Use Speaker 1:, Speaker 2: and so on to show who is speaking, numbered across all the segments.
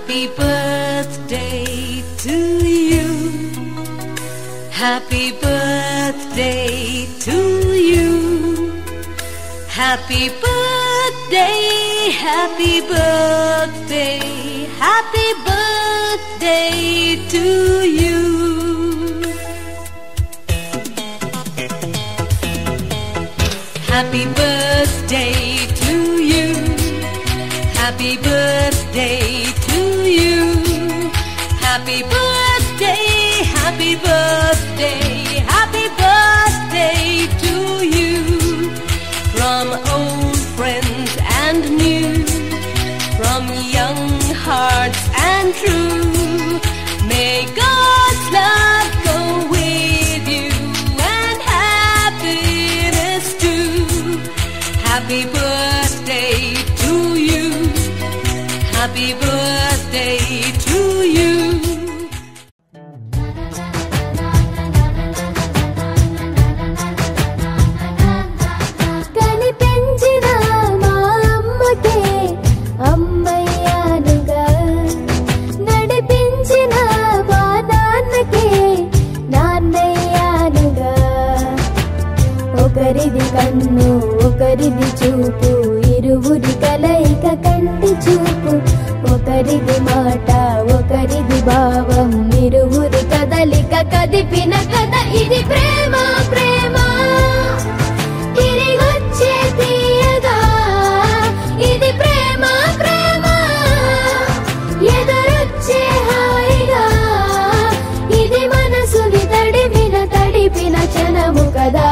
Speaker 1: Happy birthday to you. Happy birthday to you. Happy birthday, happy birthday, happy birthday to you. Happy birthday to you. Happy birthday to you. Happy birthday, happy birthday, happy birthday to you. From old friends and new, from young hearts and true, may God's love go with you and happiness too. Happy birthday to you. Happy birthday to you.
Speaker 2: ఒకరిది కన్ను ఒకరిది చూపు ఇరువురి కలయిక కంటి చూపు ఒకరిది మాట ఒకరిది భావం ఇరువురి కదలిక కదిపిన కథ ఇది ప్రేమ ప్రేమ తిరిగొచ్చే తీయగా ఇది ప్రేమ ప్రేమ ఎదురొచ్చే హాయిగా ఇది మనసుని తడిపిన క్షణము కదా.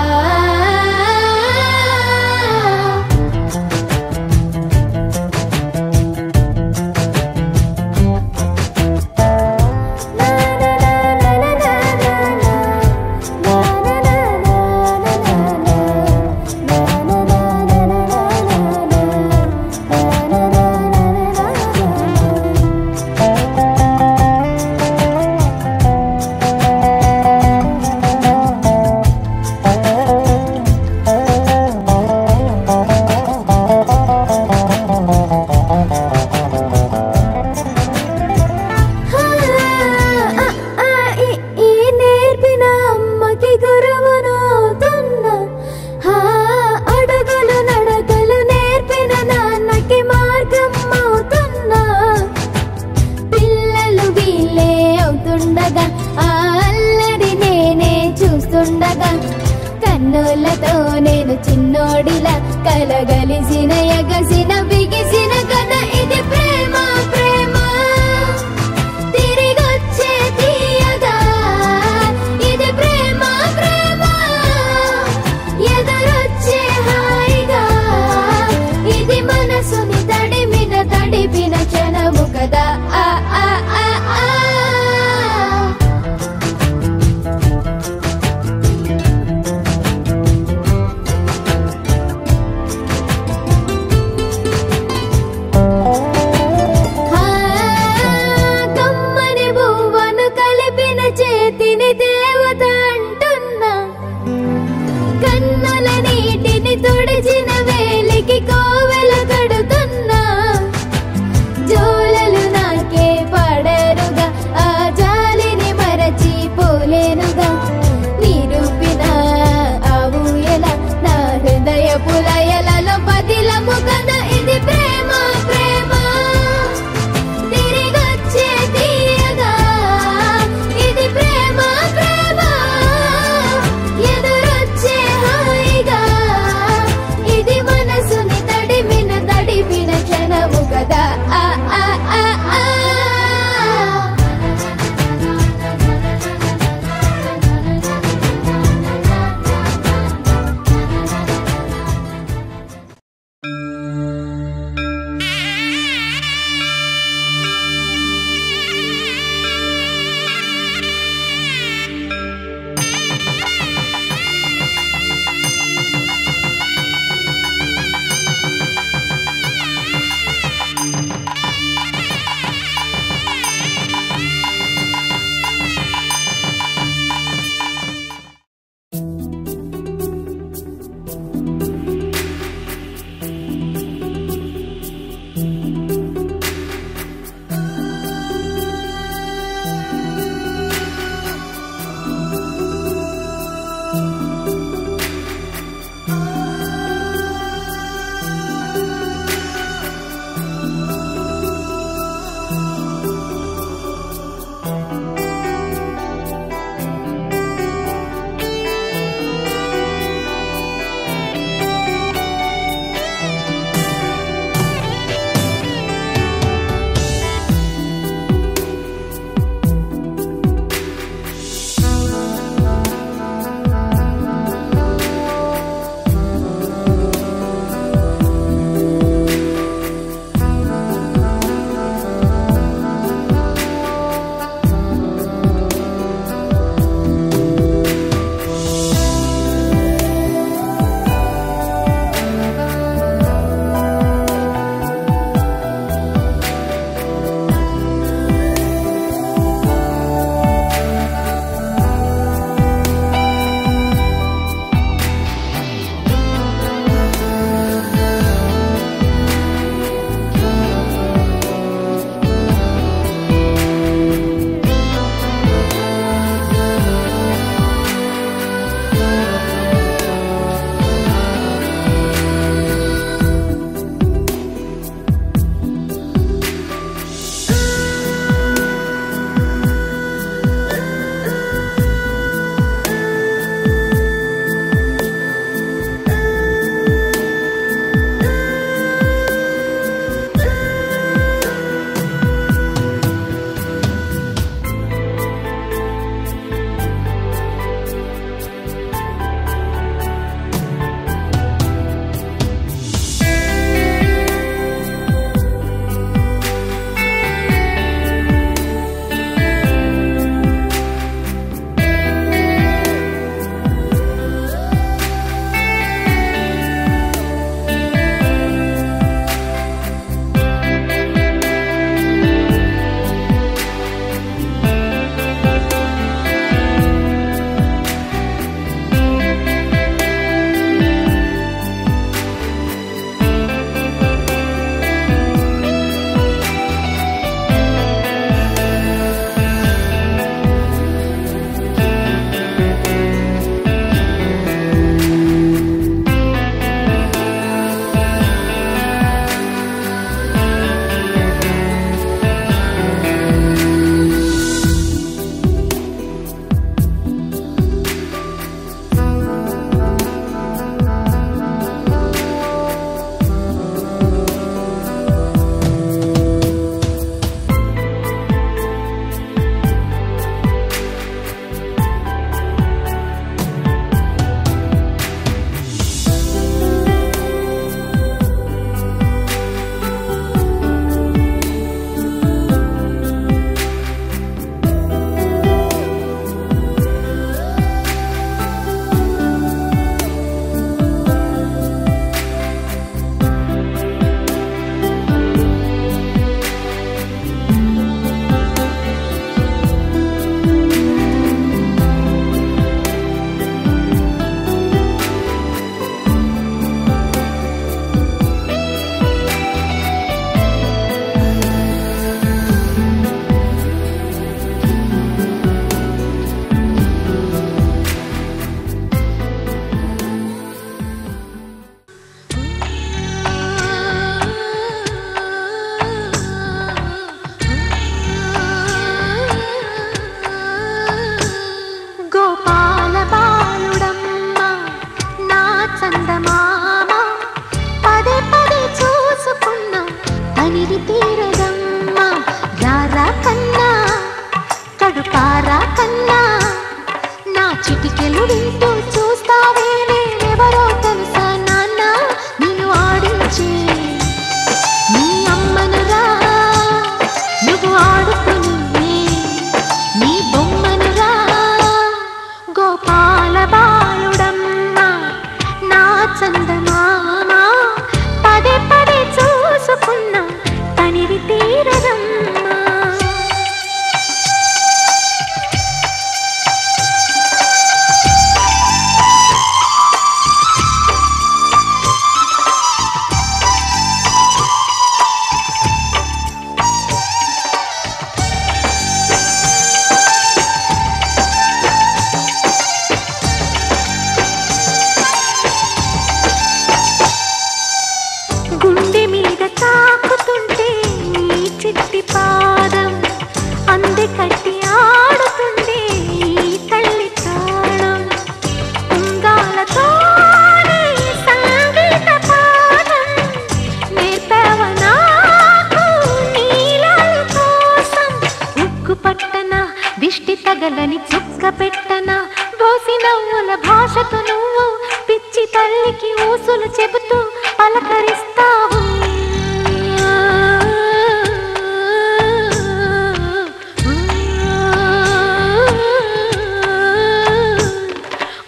Speaker 3: తగలని చుక్క పెట్టన బోసి నవ్వుల భాషతో నువ్వు పిచ్చి తల్లికి ఊసులు చెబుతూ పలకరిస్తావు.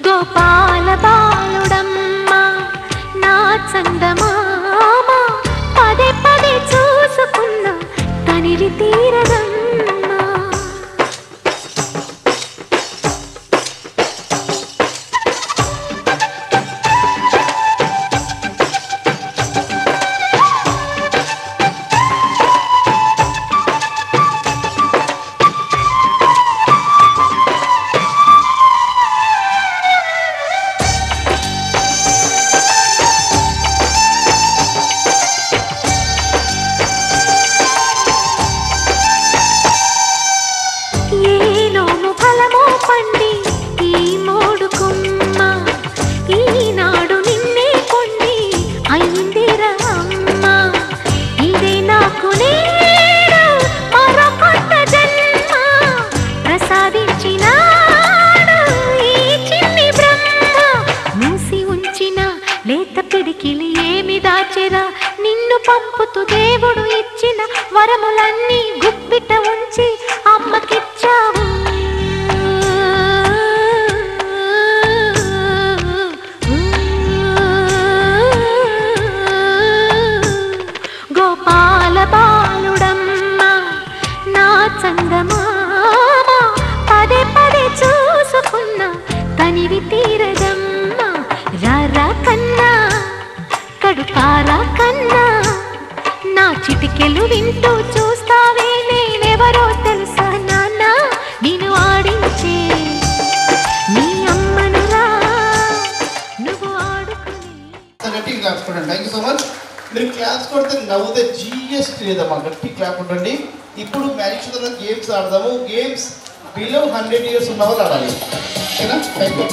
Speaker 3: గోపాల బాలుడమ్మ నా చందమామ పదే పదే చూసుకున్న తనివి తీరదమ్మ. నిన్ను పంపుతూ దేవుడు ఇచ్చిన వరములన్నీ గుప్పిట ఉంచి అమ్మకిచ్చావు. గోపాల బాలుడమ్మ నా చందమామ పదే పదే చూసుకున్న తనివి తీరదమ్మ. రారా కన్నా కడుపారా కన్నా నా చిటికెలు వింటూ చూస్తావే నేనెవరో తెలుసా నాన్న నేను ఆడించే నీ అమ్మనురా నువ్వు ఆడుకుని.
Speaker 4: గట్టి క్లాప్స్ కొట్టండి. Thank you so much. మీరు క్లాప్స్ కొడితే నవ్వుతే జిఎస్టీ లేదమ్మా, గట్టి క్లాప్ కొట్టండి. ఇప్పుడు మ్యాజిక్ షో గేమ్స్ ఆడదాము. గేమ్స్ బిలో 100 years ఉన్న వాళ్ళు ఆడాలి, ఓకేనా? Thank you.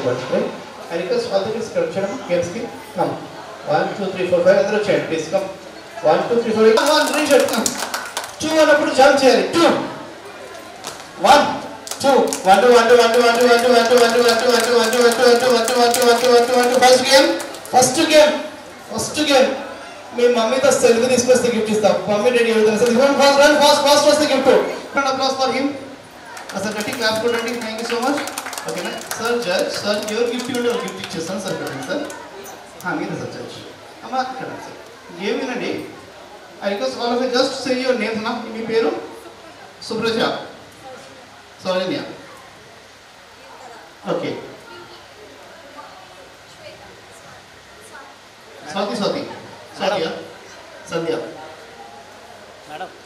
Speaker 4: Birthday. I request all the kids to come games ki. Come. 1 2 3 4 5 అందరూ చేయండి please. Come 1 2 3 4 1 reach out. Come 2 అన్నప్పుడు జంప్ చేయాలి. 2 1 2 1 2 1 2 1 2 1 2 1 2 1 2 1 2 1 2 1 2 1 2 1 2 1 2 1 2 1 2 1 2 1 2 1 2 ఫస్ట్ గేమ్ మీ మమ్మీతో సెల్ఫీ తీసుకొస్తే గిఫ్ట్ ఇస్తాం. మమ్మీ రెడీ అవుతుంది. ఫాస్ట్ వస్తే గిఫ్ట్. Applause for him. అసలు గట్టి క్లాస్ కొట్టండి. Thank you so much. ఓకేనా సార్ జడ్జ్ సార్ ఎవరు గిఫ్ట్ ఇవ్వండి వాళ్ళు గిఫ్ట్ ఇచ్చేస్తాను సార్. కదండి సార్ మీరే సార్ జడ్జ్. అమ్మ ఇక్కడ సార్ గేమ్ వినండి. I request all of you just say your names. నా మీ పేరు సుప్రజ, సౌజన్య, ఓకే, స్వాతి, సంధ్య,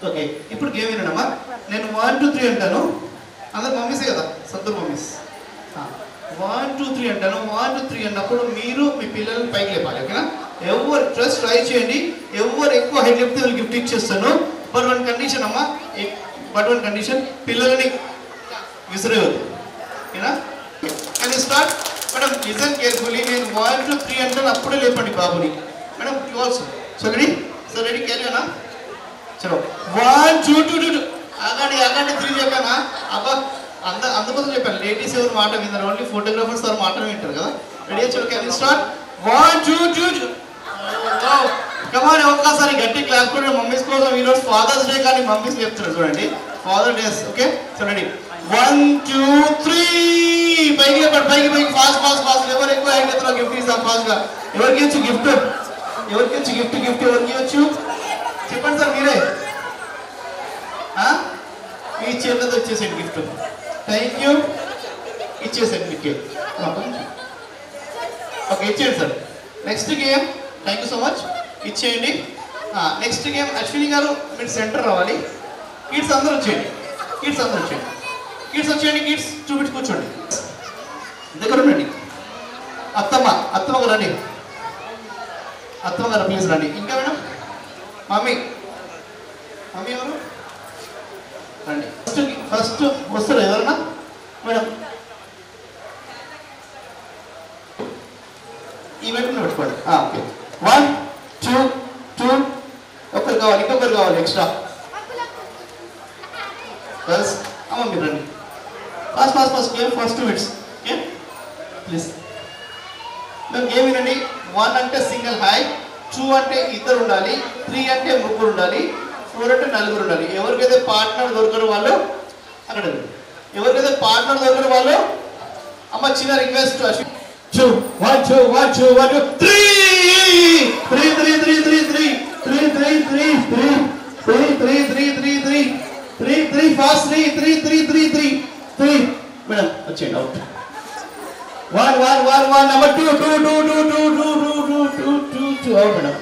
Speaker 4: ఓకే. ఇప్పుడు గేమ్ వినమ్మా. నేను 1 2 3 అంటాను. అందరు మమ్మీసే కదా, సద్దరు మమ్మీస్. 1 2 3 అంటాను. 1 2 3 అన్నప్పుడు మీరు మీ పిల్లల్ని పైకి లేపాలి. ఓకేనా? ఎవరు ట్రస్ట్ ట్రై చేయండి. ఎవరు ఎక్కువ హైట్ లేపితే వాళ్ళు గిఫ్ట్ ఇచ్చేస్తాను. బట్ వన్ కండిషన్ అమ్మా, పిల్లలని విసిరేవద్దు. ఓకేనా? And start. Madam listen carefully. నేను 1 2 3 అంటాను, అప్పుడే లేపండి బాబుని. Madam you also. So ready? So ready carry అన్నా? చలో 1 2 2 2 ఆగండి 3 చెప్పానా? అబ్బా అందుకోసం చెప్పాను. లేడీస్ ఎవరు మాట విన్నారు, ఓన్లీ ఫోటోగ్రాఫర్స్ ఎవరు మాట వింటారు కదా. రెడీ? చలో క్యారీ స్టార్ట్. 1 2 2 కమాన్. ఒక్కసారి గట్టి క్లాస్ కూడా మమ్మీస్ కోసం. ఈరోజు ఫాదర్స్ డే కానీ మమ్మీస్ చెప్తారు చూడండి. Father days. Okay so ready 1 2 3 పైకి లేపండి. పైకి ఫాస్ట్. ఎవరు ఎక్కువ హైట్ ఎత్తులో గిఫ్ట్ ఇస్తాం ఫాస్ట్గా. ఎవరికి ఇచ్చు గిఫ్ట్? ఎవరికి ఇచ్చు చెప్పండి సార్ మీరే. మీ చేతులతో ఇచ్చేసేయండి గిఫ్ట్. Thank you. ఇచ్చేసేయండి మీకు. ఓకే ఇచ్చేయండి sir. Next game. Thank you so much. ఇచ్చేయండి. నెక్స్ట్ గేమ్ అశ్విని గారు మీరు సెంటర్ రావాలి. కిడ్స్ అందరూ వచ్చేయండి. కిడ్స్ చూపించి కూర్చోండి. దగ్గర ఉండండి. అత్తమ్మ గారు రండి. అత్తమ్మ గారు ప్లీజ్ రండి. ఇంకా మేడం మమ్మీ ఎవరు రండి. ఫస్ట్ వస్తారు ఎవరన్నా మేడం. ఈ వైపు పెట్టుకోండి. ఓకే 1 2 2 ఇంకొకరు కావాలి ఎక్స్ట్రా. గర్ల్స్ అమ్మ మీరు రండి. First game first 2 minutes. Okay please. మేము గేమ్ వినండి. 1 అంటే సింగిల్ హై, 2 అంటే ఇద్దరు ఉండాలి, 3 అంటే ముగ్గురు ఉండాలి, 4 అంటే నలుగురు ఉండాలి. ఎవరికైతే పార్ట్నర్ దొరకరు వాళ్ళు అక్కడ. అమ్మ చిన్న రిక్వెస్ట్. 2 1 2 1 2 1 2 3 3 3 3 3 3 3 3 3 3 3 3 3 3 ఫాస్ట్ 3 3 3 3 3 3 మేడం వచ్చేయండి. Out. 1 1 1 1 number 2 2 2 2 2 2 2 2 2 2 out madam.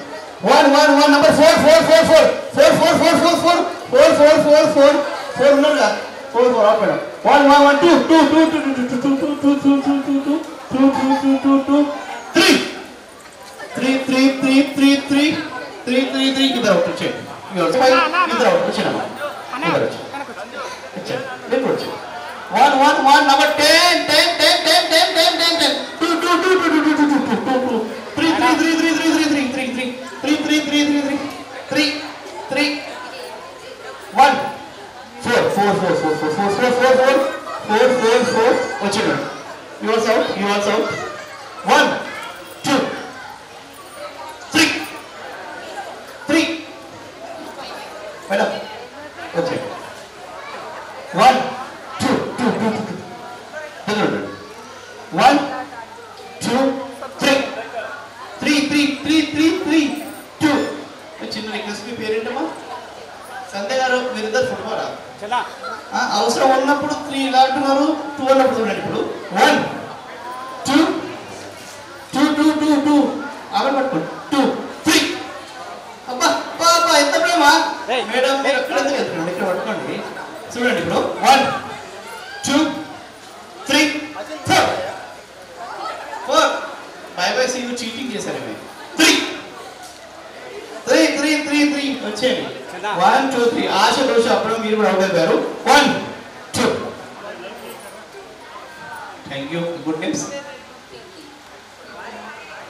Speaker 4: 1 1 1 number 4 4 4 4 4 4 4 4 4 4 4 4 4 4 ఉన్నారు కదా. 4 4 అవుట్ మేడం. 1 1 1 2 2 2 2 2 2 2 2 2 2 2 2 2 2 2 2 2 3 3 3 3 3 3 3 3 3 ఇద్దరు అవుట్ వచ్చేయండి. ఇద్దరు అవుట్ వచ్చేయండి. ఇద్దరు వచ్చేయండి. 1 1 1 నెంబర్ 10 10 10 10 10 10 10 10 2 2 2 2 2 2 2 2 3 3 3 3 3 3 3 3 3 3 3 3 3 3 3 1 4 4 4 4 4 4 4 4 4 4 4 వచ్చేయండి. You also out. 1 2 3 3 madam okay 1 2 2 2 2 1 2 3 3 3 3 3 3 2 చిన్న రిక్వెస్ట్. మీ పేరేంటమ్మా? సంధ్య గారు. మీరిద్దరు ఫుట్బాలా? అవసరం ఉన్నప్పుడు 3 ఇలా అంటున్నారు, 2 అన్నప్పుడు చూడండి. ఇప్పుడు 1 2 2 2 2 2 అక్కడ పట్టుకోండి. 2 3 అబ్బా ఎంత ప్రేమ మేడం. మీరు ఎక్కడ వెళ్తున్నాండి? ఇక్కడ పట్టుకోండి. చూడండి ఇప్పుడు 1 2 3 4 4 బై సీ యూ చీటింగ్ చేశారు. 3 3 3 3 3 వచ్చేయండి. 1 2 3 ఆశ దోష అప్పుడు మీరు కూడా అవుట్ అయిపోయారు. 1 2 thank you. Good names.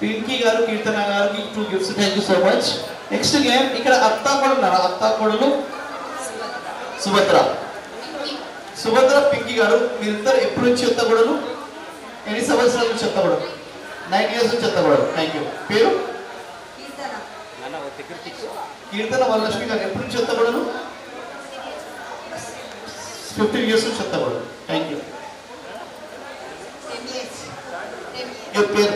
Speaker 4: Pinky గారు కీర్తన గారికి 2 gifts. Thank you so much. Next game ఇక్కడ అత్తా కూడా ఉన్నారు. అత్తా కొడులు సుభద్ర పింకీ గారు మీరిద్దరు ఎప్పటి నుంచి చెత్తగూడలు? ఎన్ని సంవత్సరాల నుంచి చెత్తగూడలు? 9 years నుంచి చెత్తగూడలు. Thank you. పేరు కీర్తన వరలక్ష్మి గారు ఎప్పటి నుంచి చెత్తగూడలు? 15 years నుంచి చెత్తగూడలు. Thank you. పేరు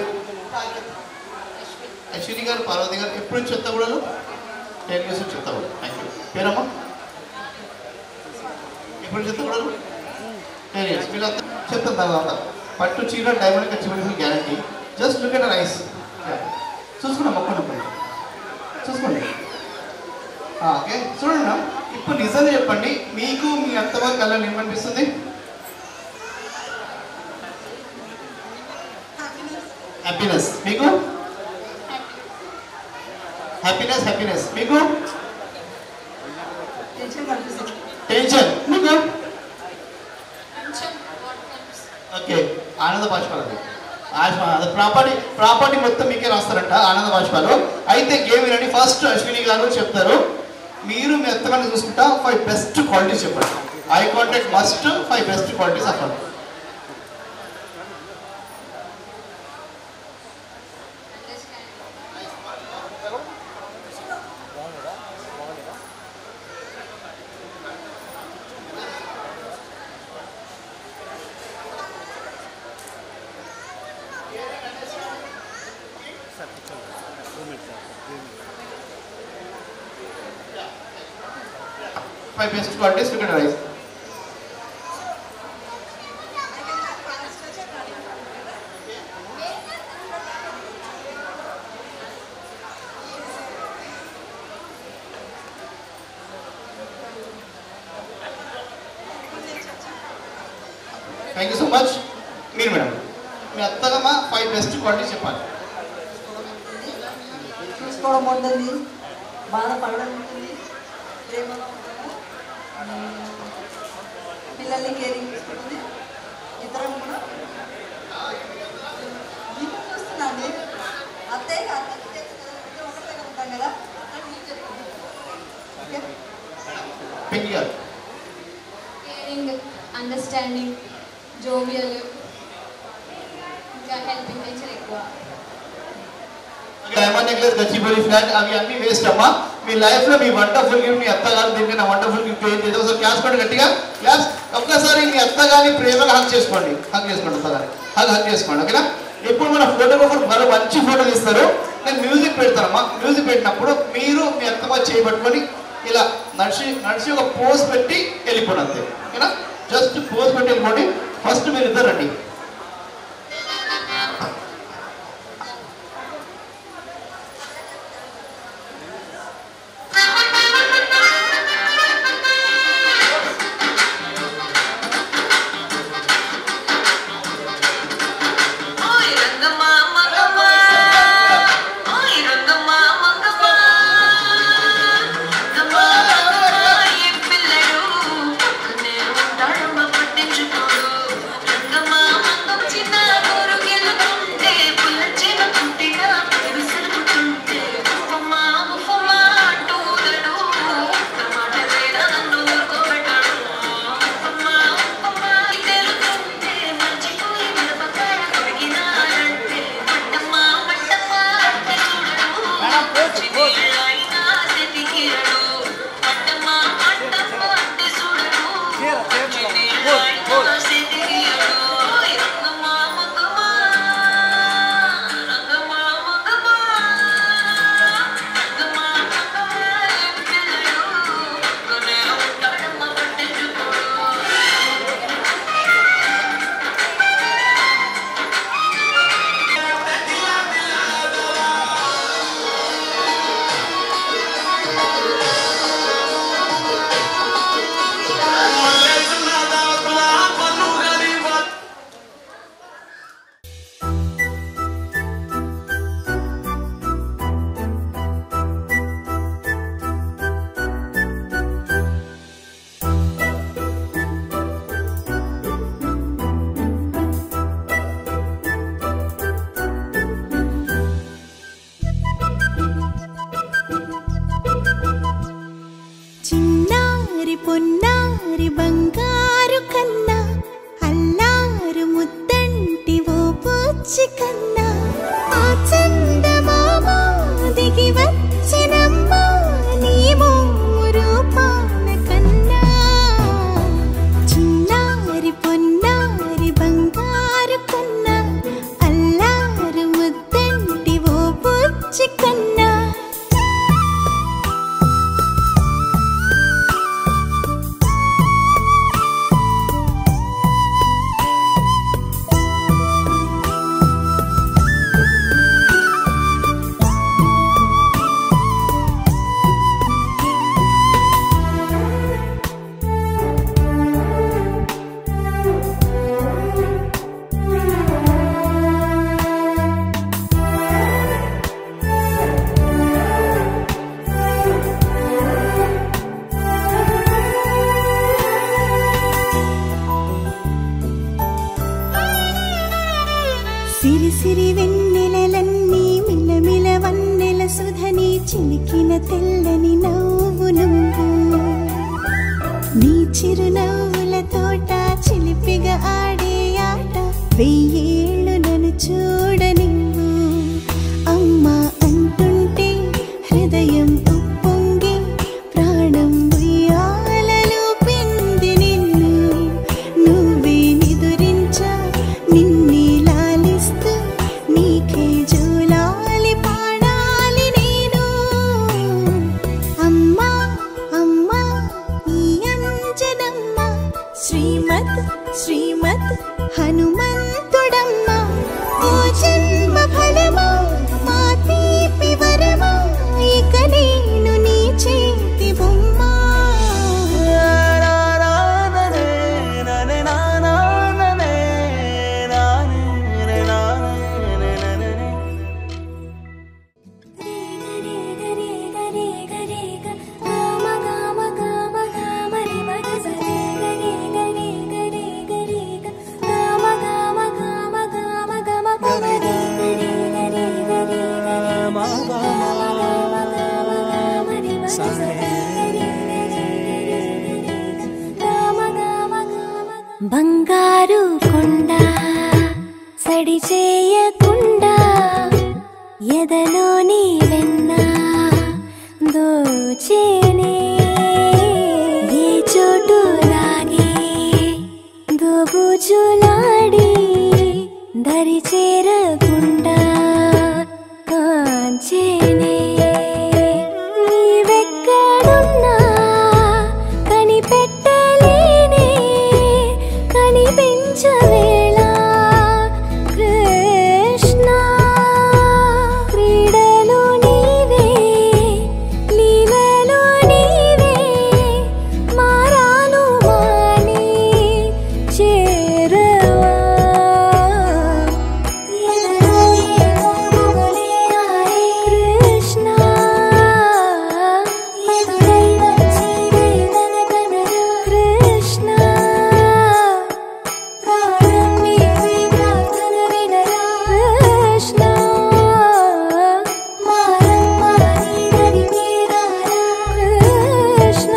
Speaker 4: అశ్విని గారు పార్వతి గారు ఎప్పుడు నుంచి చెత్తగూడలు? 10 years నుంచి చెత్తగూడలు. Thank you. పేరమ్మా ఎప్పుడు చెత్తగూడలు? 10 years. వీళ్ళంతా చెత్త తర్వాత పట్టు చీర డైమండ్ ఖర్చు guarantee. Just look at rice చూసుకున్నాం ఒక్కనప్పుడు చూసుకోండి. ఓకే చూడండి. ఇప్పుడు నిజంగా చెప్పండి, మీకు మీ అత్తవారి కళ్ళని ఏమనిపిస్తుంది? హ్యాపీనెస్. మీకు హ్యాపీనెస్. మీకు టెన్షన్. మీకు ఓకే ఆనంద బాష్పాలు. అది ప్రాపర్టీ మొత్తం మీకే రాస్తారంట ఆనంద బాష్పాలు. అయితే గేమ్ వినండి. ఫస్ట్ అశ్విని గారు చెప్తారు. మీరు మీ అత్తగారిని చూసుకుంటా 5 బెస్ట్ క్వాలిటీస్ చెప్పండి. Eye contact must 5 best qualities అవ్వాలి. My best qualities to categorize. Thank you so much. మీరు మేడం మీ అత్తగమ్మ 5 బెస్ట్ క్వాలిటీస్ చెప్పాలి.
Speaker 5: చూసుకోవడం ఉంటుంది, బాధపడడం ఉంటుంది, ప్రేమగా ఉంటుంది, పిల్లల్ని కేరింగ్ తీసుకుంటుంది, ఇతరులు కూడా మీకు చూస్తున్నాండి. అత్తయ్య ఒకటే ఉంటాం కదా.
Speaker 2: కేరింగ్, అండర్స్టాండింగ్, జోవియల్, ఇంకా హెల్పింగ్ నేచర్ ఎక్కువ.
Speaker 4: డైమండ్ నెక్లెస్ గచ్చిబౌలి ఫ్లాట్ అవి అన్ని వేస్ట్ అమ్మా. మీ లైఫ్ లో మీ వండర్ఫుల్ గిఫ్ట్ మీ అత్తగారు దీనికన్నా వండర్ఫుల్ గిఫ్ట్ ఏం చేద్దాం. ఒకసారి క్లాస్ కొట్టి గట్టిగా క్లాస్. ఒక్కసారి మీ అత్తగారిని ప్రేమగా హక్ చేసుకోండి. అత్తగారి హక్ చేసుకోండి. ఓకేనా? ఇప్పుడు మన ఫోటోగ్రాఫర్ మరో మంచి ఫోటోలు ఇస్తారు. నేను మ్యూజిక్ పెడతానమ్మా. మ్యూజిక్ పెట్టినప్పుడు మీరు మీ అత్తమ్మ చేయబట్టుకొని ఇలా నడిచి ఒక పోజ్ పెట్టి వెళ్ళిపోండి అంతే. ఓకేనా? జస్ట్ పోజ్ పెట్టి వెళ్ళిపోండి. ఫస్ట్ మీరు ఇద్దరు రండి.
Speaker 6: Come on. సిరి వెన్నెలలన్నీ మిలమిల వన్నెల సుధని చిలికిన తెల్లని నవ్వు నువ్వు నీ చిరునవ్వుల తోట చిలిపిగా ఆడే ఆట వెయ్యేళ్ళు నన్ను చూడనివ్వు అమ్మా అంటుంటే హృదయం ఉప్పొంగి ప్రాణం ఉయ్యాలలో పిండి నిన్ను నువ్వే నిదురించా నిన్నే లాలిస్తూ నీకే జోలాలి పాడాలి నేను అమ్మా అమ్మా ఈ అంజనమ్మ శ్రీమత్ శ్రీమత్ హనుమంతుడమ్మ ఓ జన్మ ఫలమా మా తీపి వరమా ఇక నేను నీ చేతి బొమ్మ బంగారు కొండ సడి చేయకుండా ఎదలోని వెన్న దోచేనే ఏ చోటు లాగే దోబుజులాడి దరి చేరకుండా కాంచేనే నీవెక్కడున్నా కనిపెట్టలేనే కనిపించవేళ కృష్ణ క్రీడలు నీవే లీలలు నీవే మారాను మాని చేరవా కృష్ణ కృష్ణ ప్రాణం నీవే ప్రార్థన వినరా కృష్ణ మారమ్మా నీ దరి మీరారా కృష్ణ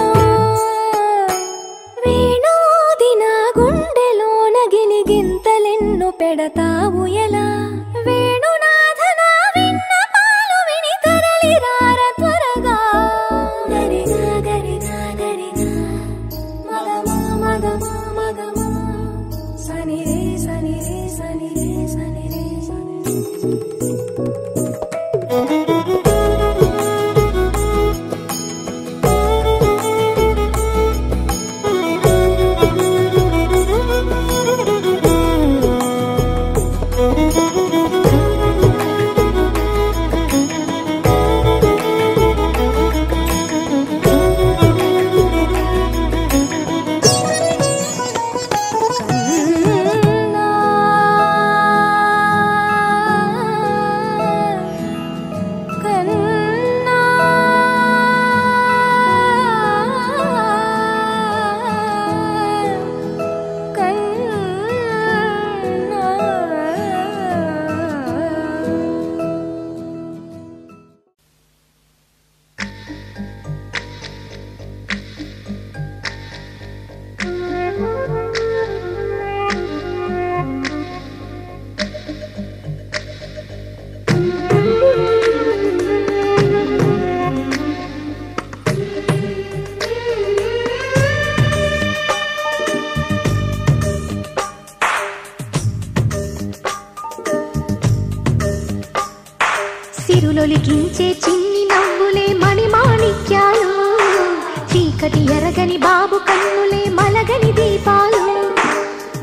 Speaker 6: వేణోది నా గుండెలోన గిలిగింతలెన్ను పెడతావు ఎలా వేణునాథన విన్న పాలు విని తరలిరార త్వరగా గరిగా గరిగా గరిగా మగమా మగమా మగమా సని రే సని రే సని రే సని రే సని సిరులొలికించే చిన్ని నవ్వులే మణిమాణిక్యాలు చీకటి ఎరగని బాబు కన్నులే మలగని దీపాలు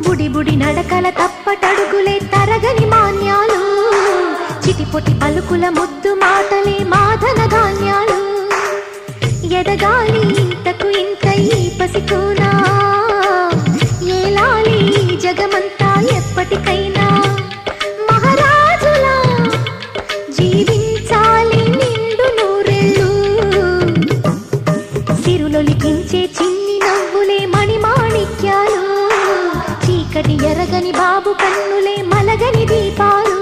Speaker 6: బుడి బుడి నడకల తప్పటడుగులే తరగని మాన్యాలు చిటిపొటి పలుకుల ముద్దు మాటలే మాధన ధాన్యాలు ఎదగాలి ఇంతకు ఇంత ఈ పసికోనా ఏలాలి జగమంతా ఎప్పటికైనా మహారాజులా జీవించాలి నిండు నూరెళ్ళు సిరులొలికించే చిన్ని నవ్వులే మణిమాణిక్యాలు చీకటి ఎరగని బాబు కన్నులే మలగని దీపాలు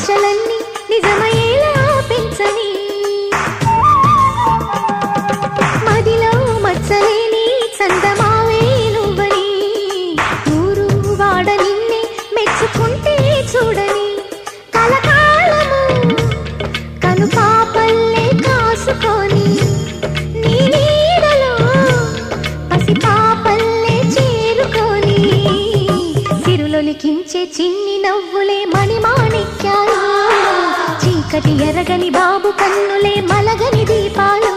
Speaker 6: ఆశలన్నీ నిజమయ్యేలా పెంచని మదిలో మచ్చలేని చందమావే నువ్వని ఊరు వాడ నిన్నే మెచ్చుకుంటే చూడని కలకాలము కను పాపల్లే కాసుకొని నీ నీడలో పసి పాపల్లే చేరుకొని సిరులొలికించే చిన్ని నవ్వులే మణిమాణిక్యాలు చీకటి ఎరగని బాబు కన్నులే మలగని దీపాలు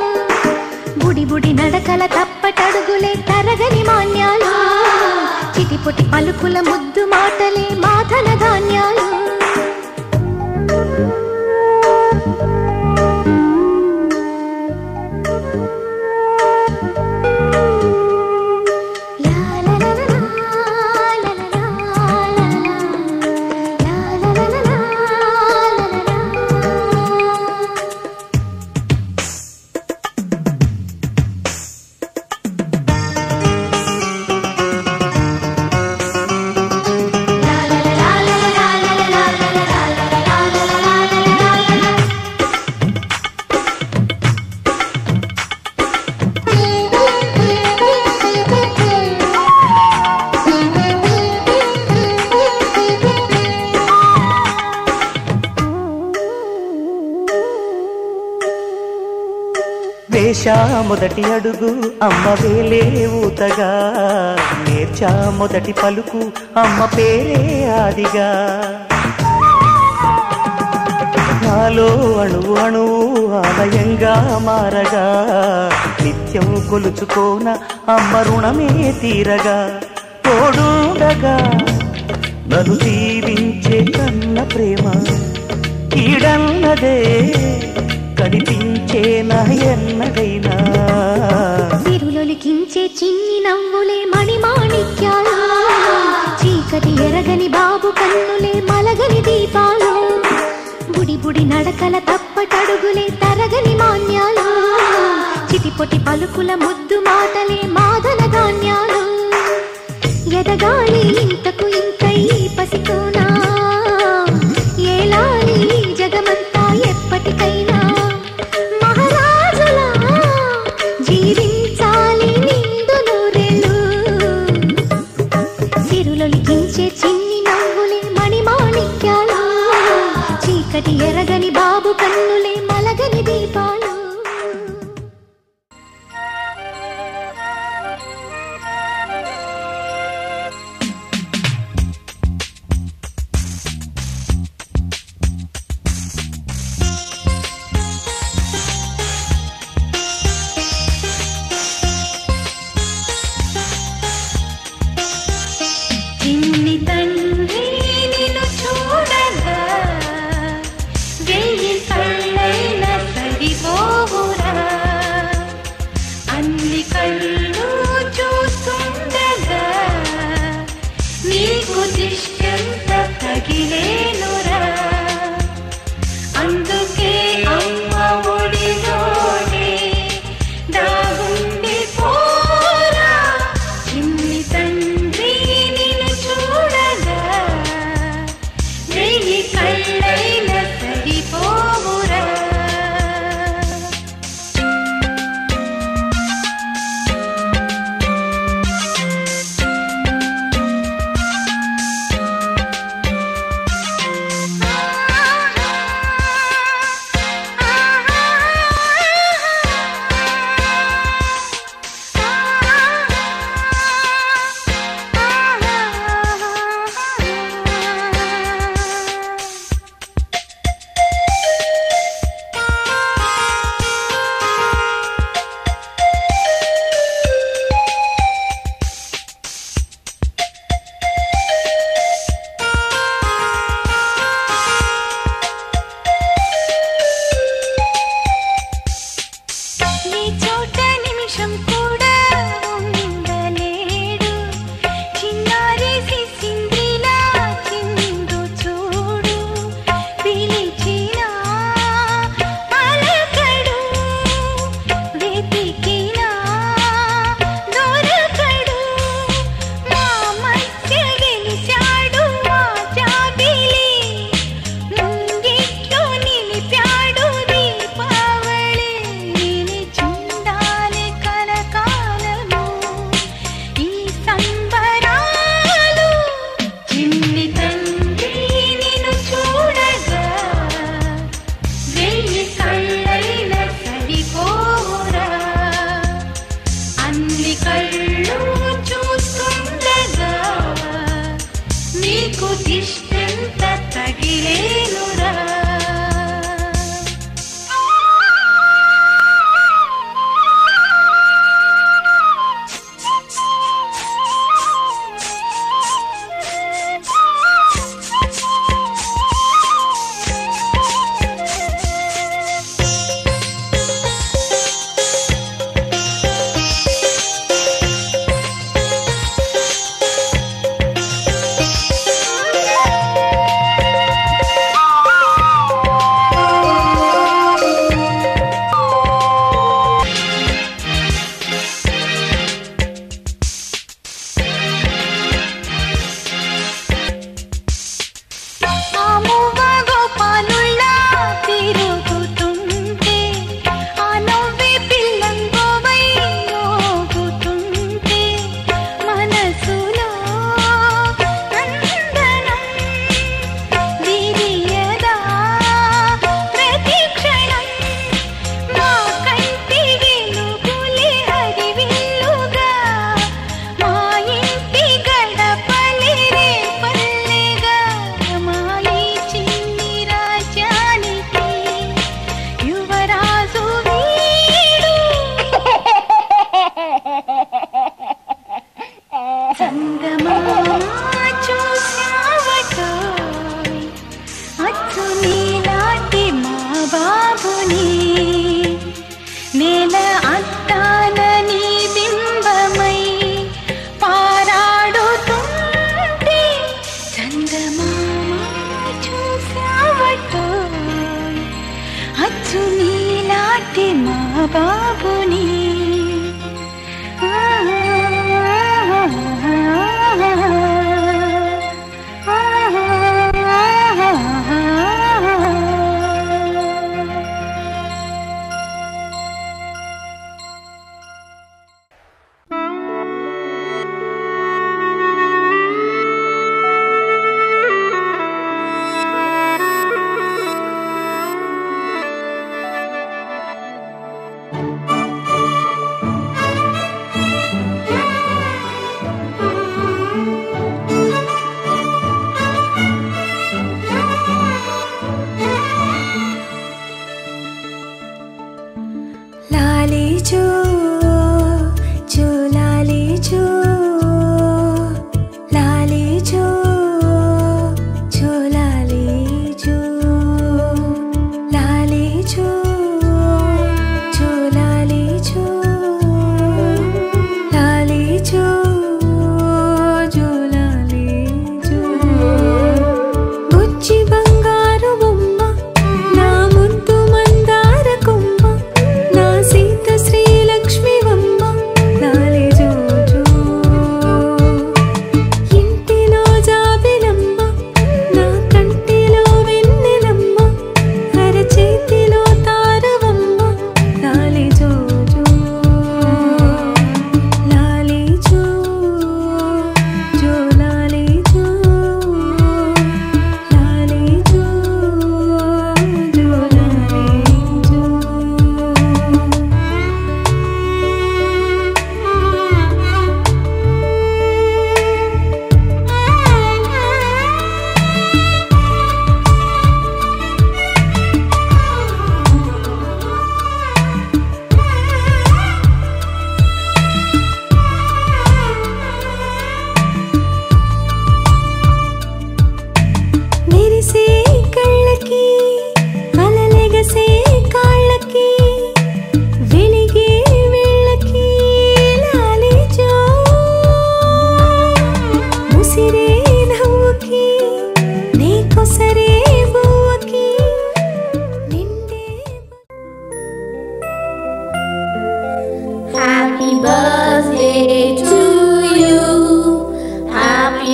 Speaker 6: బుడి బుడి నడకల తప్పటడుగులే తరగని మాన్యాలు చిటిపొటి పలుకుల ముద్దు మాటలే మాధన ధాన్యాలు
Speaker 7: వేశా మొదటి అడుగు అమ్మ వేలే ఊతగా నేర్చా మొదటి పలుకు అమ్మ పేరే ఆదిగా నాలో అణువు అణువు ఆలయంగా మారగా నిత్యం కొలుచుకోన అమ్మ రుణమే తీరగా తోడుండగా నన్ను దీవించే కన్న ప్రేమ ఈడన్నదే కనిపించేనా ఎన్నడైనా
Speaker 6: సిరులొలికించే చిన్ని నవ్వులే మణిమాణిక్యాలు చీకటి ఎరగని బాబు కన్నులే మలగని దీపాలు బుడి బుడి నడకల తప్పటడుగులే తరగని మాన్యాలు చిటిపొటి పలుకుల ముద్దు మాటలే మాదన ధాన్యాలు ఎదగాలి ఇంతకు ఇంకై పసికోనా ఏలాలి జగమంతా ఎప్పటికైనా మహారాజులా జీవించాలి నిండు నూరేళ్ళు సిరులొలికించే చిన్ని నవ్వులే మణిమాణిక్యాలు చీకటి ఎరగని బాబు కన్నులే మలగని దీపాలు చిన్ని తండ్రి నిన్ను చూడగా వెయ్యి
Speaker 3: ముద్దులాంటి మా బాబుని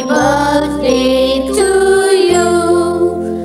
Speaker 6: birthday to you.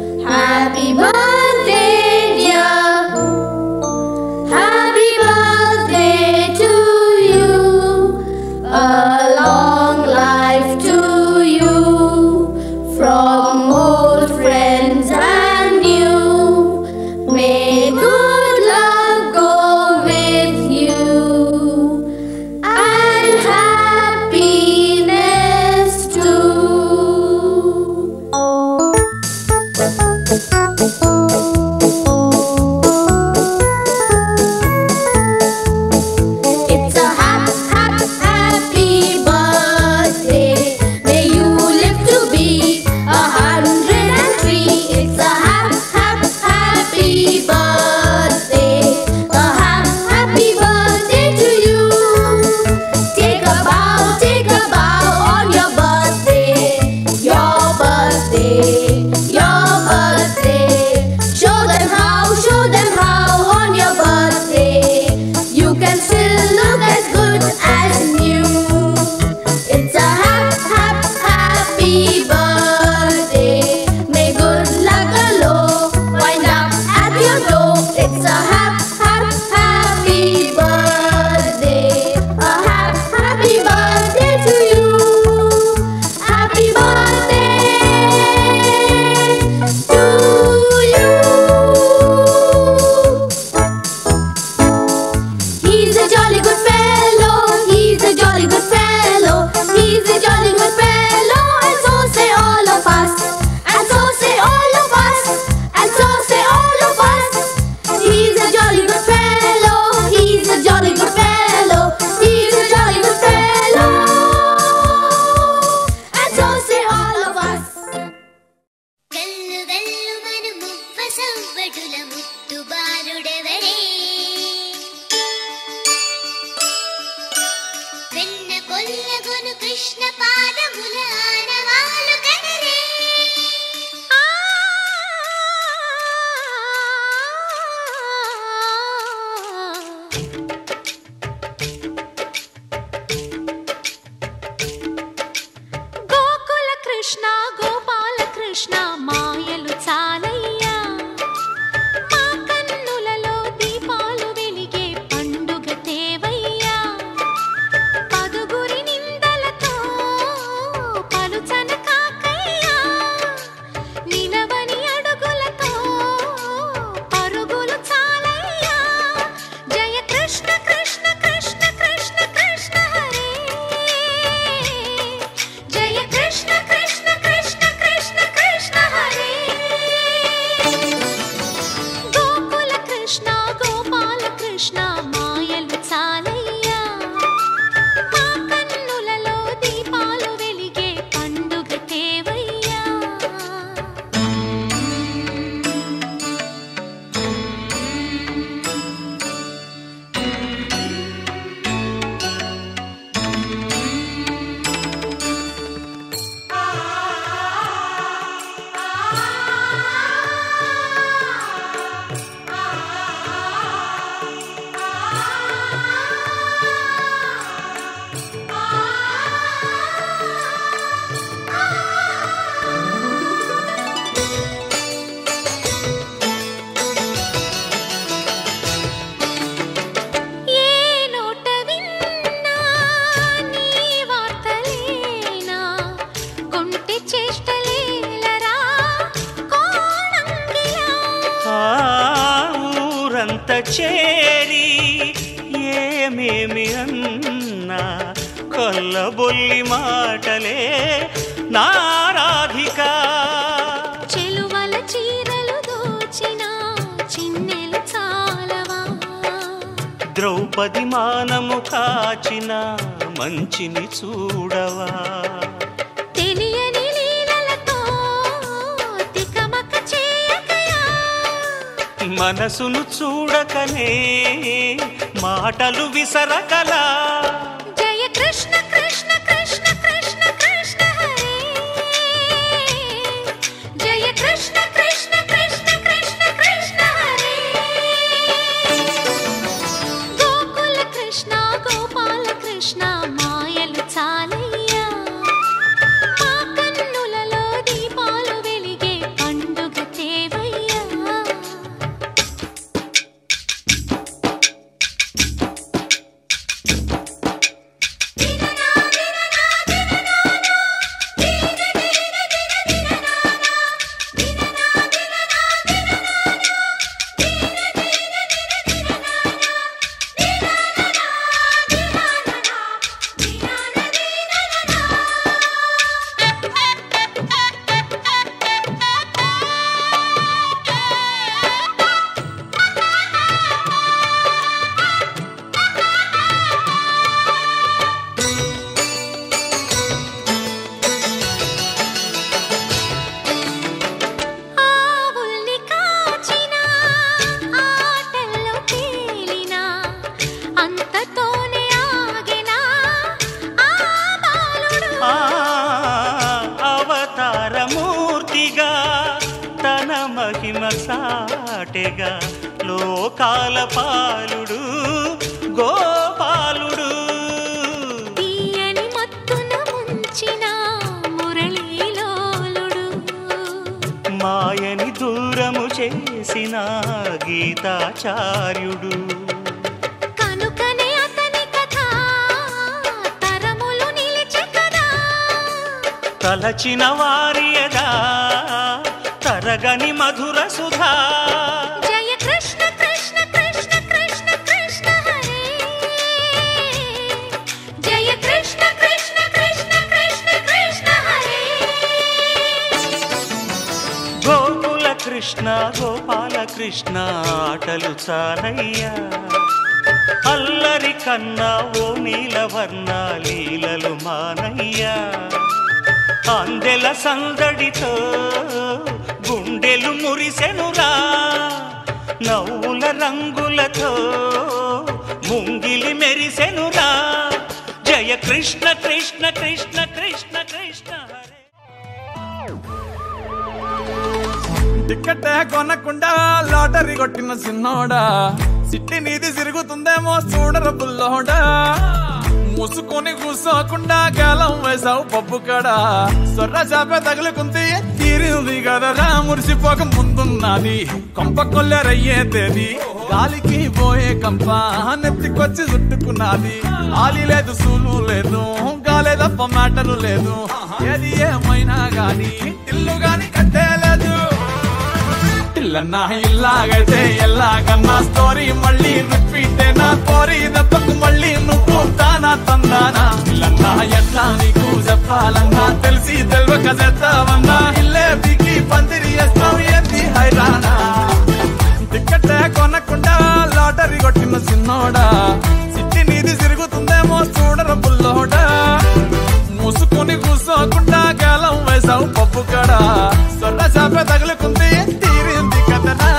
Speaker 7: వద్ద చేరి ఏమేమి అన్నా కొల్లబొల్లి మాటలే నారాధిక.
Speaker 6: చెలువల చీరలు దోచిన చిన్నెలు చాలవా,
Speaker 7: ద్రౌపది మానము కాచిన మంచిని చూడవా,
Speaker 6: తెలియని లీలలతో తికమక చేయకయా,
Speaker 7: మనసును చూడకనే మాటలు విసరకలా.
Speaker 6: జయ కృష్ణ కృష్ణ కృష్ణ కృష్ణ కృష్ణ హరే, జయ కృష్ణ కృష్ణ కృష్ణ కృష్ణ కృష్ణ హరే. గోకుల కృష్ణ గోపాల కృష్ణ మాయలు చాలయ్యా, మా కన్నులలో దీపాలు వెలిగే పండుగ తేవయ్యా. ఆవుల్ని కాచిన ఆటల్లో తేలిన అంతతోనే ఆగిన ఆ బాలుడు,
Speaker 7: అవతారమూర్తిగా తన మహిమ సాటెగా లోకాల పాలుడు గోపాలుడు.
Speaker 6: తీయని మత్తున ముంచిన మురళీలోలుడు,
Speaker 7: మాయని దూరము చేసిన గీతాచార్యుడు.
Speaker 6: కనుకనే అతని కథ తరములు నిలిచె కదా,
Speaker 7: తలచిన వారియదా తరగని మధుర సుధా.
Speaker 6: జయ కృష్ణ కృష్ణ కృష్ణ కృష్ణ కృష్ణ హరే, జయ కృష్ణ కృష్ణ కృష్ణ కృష్ణ కృష్ణ హరే.
Speaker 7: గోకుల కృష్ణ గోపాల కృష్ణ ఆటలు చాలయ్యా, అల్లరి కన్నా ఓ నీలవర్ణ లీలలు మానయ్యా. అందెల సందడితో గుండెలు మురిసెనురా, నవ్వుల రంగులతో ముంగిలి మెరిసెనురా. జయ కృష్ణ కృష్ణ కృష్ణ కృష్ణ కృష్ణ హరే.
Speaker 8: టికెట్ కొనకుండా లాటరీ కొట్టిన సిన్నోడా, సిట్టి నీది తిరుగుతుందేమో చూడర బుల్లోడా. మూసుకొని కూసోకుండా గాలం వేసావు పప్పు కడా, సొర్ర చాప తగులుకుంది తీరింది కదరా. మురిసిపోక ముందున్నది కొంప కొల్లెరయ్యే తేది, గాలికి పోయే కంప నెత్తికొచ్చి చుట్టుకున్నది. ఆలి లేదు సూలు లేదు గాలే తప్ప మ్యాటరు లేదు, ఏది ఏమైనా గాని ఇల్లు గాని కట్టేలేదు. ఇల్లన్నా ఇల్లాగైతే ఎల్లాగన్నా స్టోరీ మళ్ళీ రిపీటే నా కోరి దెబ్బకు మళ్ళీ నువ్వు తానా తందానా. ఇల్లన్నా ఎట్లా నీకు చెప్పాలన్నా తెలిసి తెలియక చేస్తావన్నా, ఇల్లే బిగి పందిరి వేస్తావు ఏంది హైరానా. టికెట్ కొనకుండా లాటరీ కొట్టిన సిన్నోడా, సిట్టి నీది తిరుగుతుందేమో చూడర బుల్లోడా. మూసుకొని కూసోకుండా గాలం వేసావు పప్పు కడా, సొర్ర చాప తగులుకుంది తీరింది కదనా.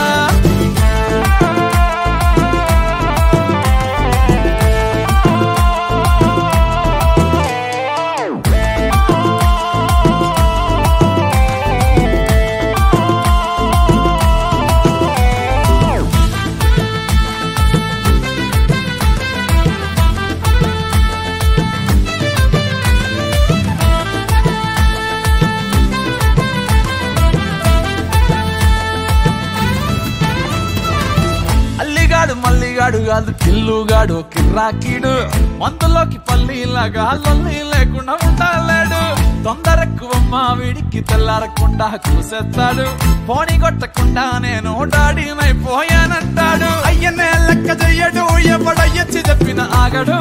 Speaker 8: మల్లిగాడు కాదు కిల్లుగాడు కిర్రాకీడు, మందులోకి పల్లీలాగా లొల్లి లేకుండా ఉండలేడు. తొందరెక్కువమ్మా వీడికి తెల్లారకుండా కూసేస్తాడు, పోనీ కొట్టకుండా నేను డాడీనైపోయానంటాడు. అయ్య ఎవరినే లెక్క చెయ్యడు ఎవడయ్యచ్చి చెప్పిన ఆగడు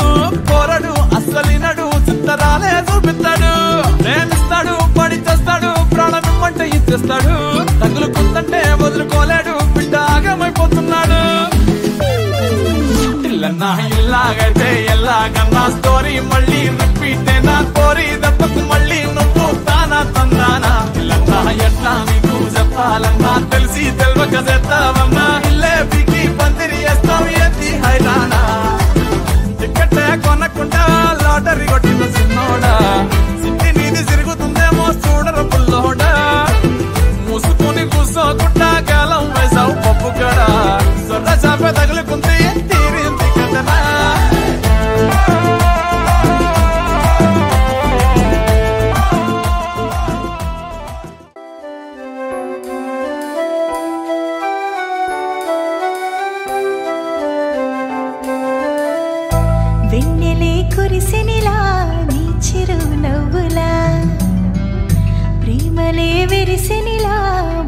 Speaker 8: కోరడు అస్సలినడు చిత్తరాలే చూపిస్తాడు ప్రేమిస్తాడు పడి చేస్తాడు ప్రాణం ఇమ్మంటే ఇచ్చేస్తాడు తగులుకుందంటే వదులుకోలేడు బిడ్డ ఆగమైపోతున్నాడు ఇల్లన్నా ఇల్లాగైతే ఎల్లాగన్నా స్టోరీ మళ్ళీ రిపీట్ నా కోరి దెబ్బకు మళ్ళీ నువ్వు తానా తందానా ఇల్లన్నా ఎట్లా నీకు చెప్పాలన్నా తెలిసి తెలవక చేస్తావన్నా ఇల్లే బిగి పందిరి వేస్తావు ఏంటి హైరానా టికెట్టే కొనకుండా లాటరీ కొట్టిన సిన్నోడా సిట్టి నీది తిరుగుతుందేమో చూడరు పుల్లోడా మూసుకొని కూర్చోకుండా కాలం వేసావు పప్పు కడా సొర్ర చాప తగులుకుంటే తీరింది కదనా
Speaker 3: వెన్నెలే కురిసినిలా నీ చిరు నవ్వులా ప్రేమలే విరిసినిలా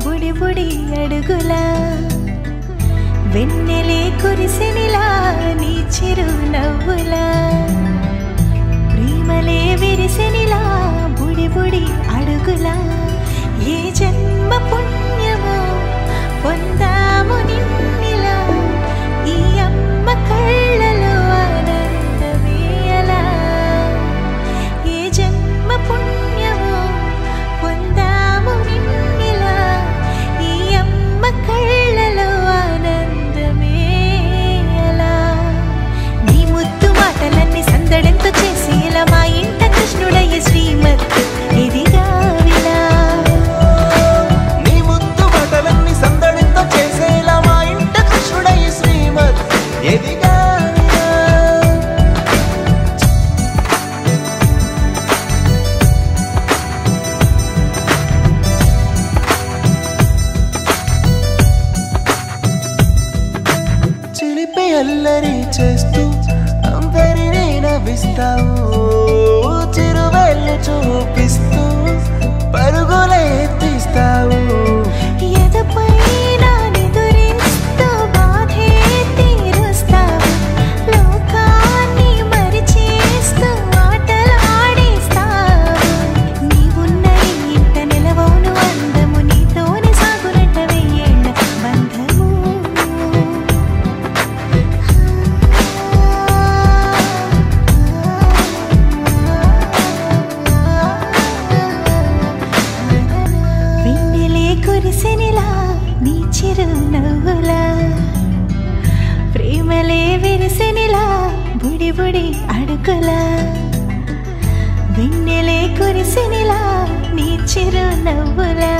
Speaker 3: బుడి బుడి అడుగులా వెన్నెలే కురిసినిలా నీ చిరు నవ్వులా ప్రేమలే విరిసినిలా బుడి బుడి అడుగులా ఏ జన్మ పుణ్యమో పొందాము నిన్నిలా ఈ అమ్మ కళ్ళలో ఆనందమే అలా ఏ జన్మ పుణ్యమో పొందాము నిన్నిలా ఈ అమ్మ కళ్ళలో ఆనందమే అలా నీ ముద్దు మాటలన్నీ సందడంతో చేసి ఇలా మా ఇంట కృష్ణుడయ్య శ్రీమత్ ఇదిగా విలా
Speaker 9: నీ ముద్దు మాటలన్నీ సందడంతో చేసేలా మా ఇంట కృష్ణుడయ్య శ్రీమత్ ఎదిగా చిలిపి అల్లరి చేస్తూ అందరినీ నవ్విస్తావు చిరువెళ్ళు చూపిస్తూ పరుగులే తీస్తావు
Speaker 3: ఎదపై నా నిదురిస్తూ బాధే తీరుస్తావు లోకాన్ని మరిచేస్తూ ఆటలు ఆడిస్తావు నీవున్న ఇంత నిలవవును అందము నీతోనే సాగునట్ట వెయ్యేళ్ళ బంధము వెన్నెలే కురిసినిలా నీ చిరు నవ్వులా ప్రేమలే విరిసినిలా బుడి బుడి అడుగులా వెన్నెలే కురిసినిలా నీ చిరు నవ్వులా